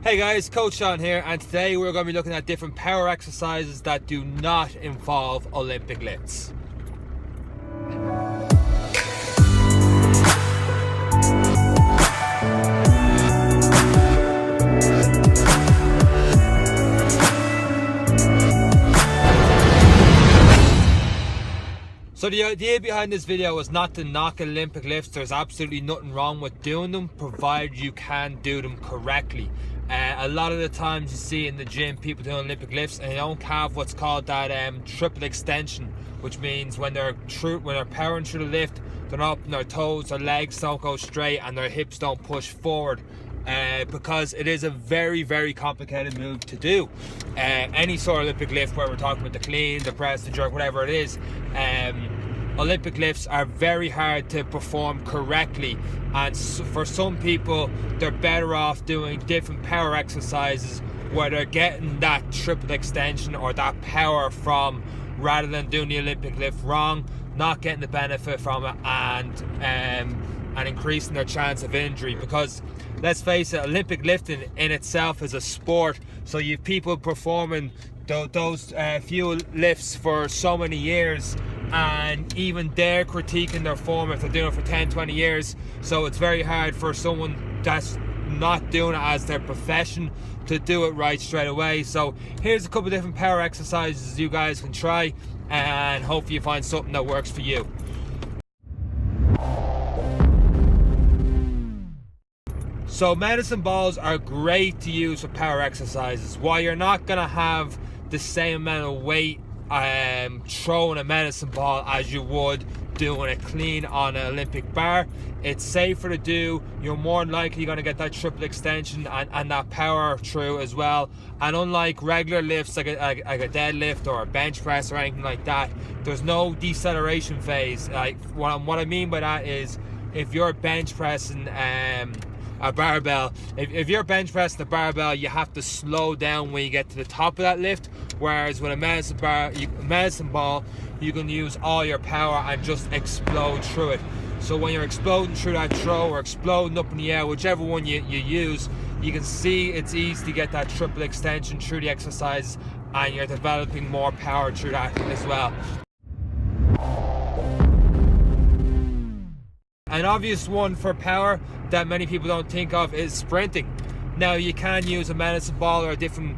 Hey guys, Coach Seán here, and today we're going to be looking at different power exercises that do not involve Olympic lifts. So the idea behind this video is not to knock Olympic lifts. There's absolutely nothing wrong with doing them, provided you can do them correctly. A lot of the times you see in the gym people doing Olympic lifts and they don't have what's called that triple extension, which means when they're powering through the lift, they're not up on their toes, their legs don't go straight, and their hips don't push forward. Because it is a very, very complicated move to do. Any sort of Olympic lift, where we're talking about the clean, the press, the jerk, whatever it is, Olympic lifts are very hard to perform correctly, and for some people they're better off doing different power exercises where they're getting that triple extension or that power from, rather than doing the Olympic lift wrong, not getting the benefit from it, and increasing their chance of injury. Because let's face it, Olympic lifting in itself is a sport, so you've people performing those few lifts for so many years, and even they're critiquing their form if they're doing it for 10-20 years. So it's very hard for someone that's not doing it as their profession to do it right straight away. So here's a couple of different power exercises you guys can try, and hopefully you find something that works for you. So medicine balls are great to use for power exercises. While you're not going to have the same amount of weight throwing a medicine ball as you would doing a clean on an Olympic bar, it's safer to do. You're more likely going to get that triple extension and that power through as well. And unlike regular lifts like a deadlift or a bench press or anything like that, there's no deceleration phase. Like what I mean by that is, if you're bench pressing a barbell, if you're bench pressing a barbell, you have to slow down when you get to the top of that lift, whereas with a medicine ball you can use all your power and just explode through it. So when you're exploding through that throw or exploding up in the air, whichever one you use, you can see it's easy to get that triple extension through the exercise, and you're developing more power through that as well. An obvious one for power that many people don't think of is sprinting. Now, you can use a medicine ball or a different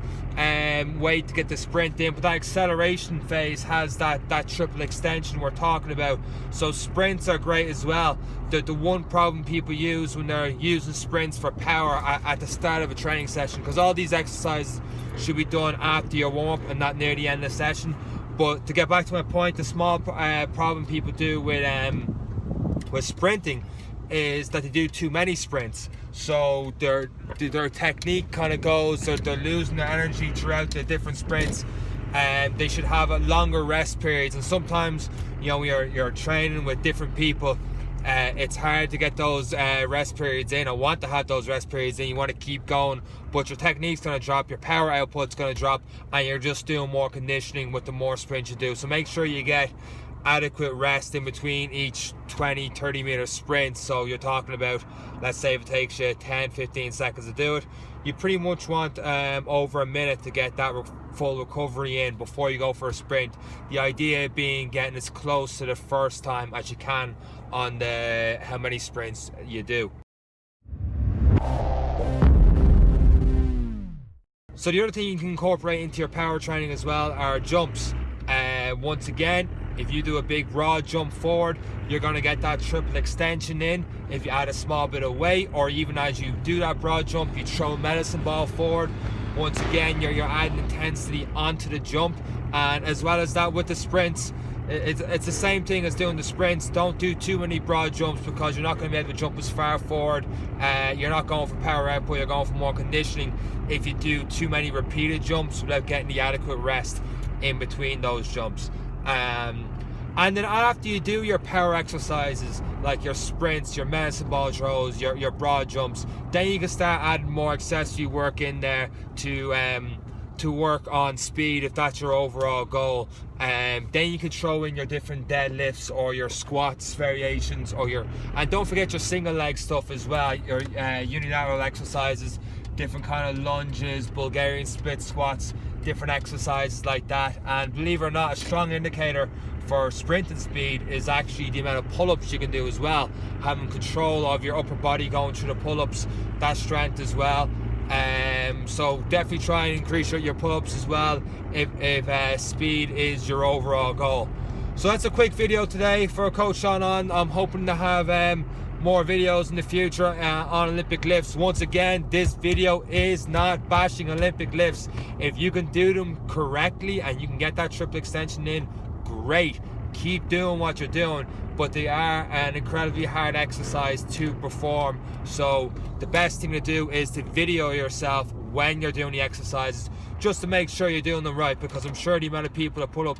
way to get the sprint in, but that acceleration phase has that triple extension we're talking about. So sprints are great as well. The one problem people use when they're using sprints for power at the start of a training session, because all these exercises should be done after your warm-up and not near the end of the session. But to get back to my point, the small problem people do with sprinting is that they do too many sprints. So their technique kind of goes, so they're losing their energy throughout the different sprints, and they should have a longer rest periods. And sometimes, when you're training with different people, it's hard to get those rest periods in. I want to have those rest periods in. You want to keep going, but your technique's going to drop, your power output's going to drop, and you're just doing more conditioning with the more sprints you do. So make sure you get adequate rest in between each 20-30 meter sprint. So you're talking about, let's say if it takes you 10-15 seconds to do it, you pretty much want over a minute to get that full recovery in before you go for a sprint. The idea being getting as close to the first time as you can on how many sprints you do. So the other thing you can incorporate into your power training as well are jumps. Once again, if you do a big broad jump forward, you're going to get that triple extension in. If you add a small bit of weight, or even as you do that broad jump, you throw a medicine ball forward, once again you're adding intensity onto the jump. And as well as that, with the sprints, it's the same thing as doing the sprints. Don't do too many broad jumps, because you're not going to be able to jump as far forward. You're not going for power output, you're going for more conditioning if you do too many repeated jumps without getting the adequate rest in between those jumps. And then after you do your power exercises, like your sprints, your medicine ball throws, your broad jumps, then you can start adding more accessory work in there to work on speed, if that's your overall goal. Then you can throw in your different deadlifts or your squats variations, and don't forget your single leg stuff as well, your unilateral exercises. different kind of lunges, Bulgarian split squats, different exercises like that. And believe it or not, a strong indicator for sprinting speed is actually the amount of pull-ups you can do as well. Having control of your upper body going through the pull-ups, that strength as well. So definitely try and increase your pull-ups as well if speed is your overall goal. So that's a quick video today for Coach Seán on. I'm hoping to have more videos in the future on Olympic lifts. Once again, this video is not bashing Olympic lifts. If you can do them correctly and you can get that triple extension in, great. Keep doing what you're doing, but they are an incredibly hard exercise to perform. So the best thing to do is to video yourself when you're doing the exercises, just to make sure you're doing them right, because I'm sure the amount of people that put up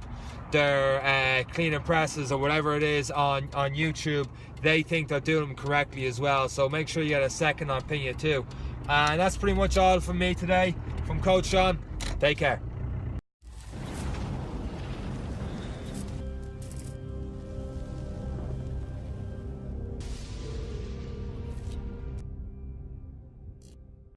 their clean and presses or whatever it is on YouTube, they think they're doing them correctly as well. So make sure you get a second opinion too. And that's pretty much all from me today, from Coach Seán. Take care.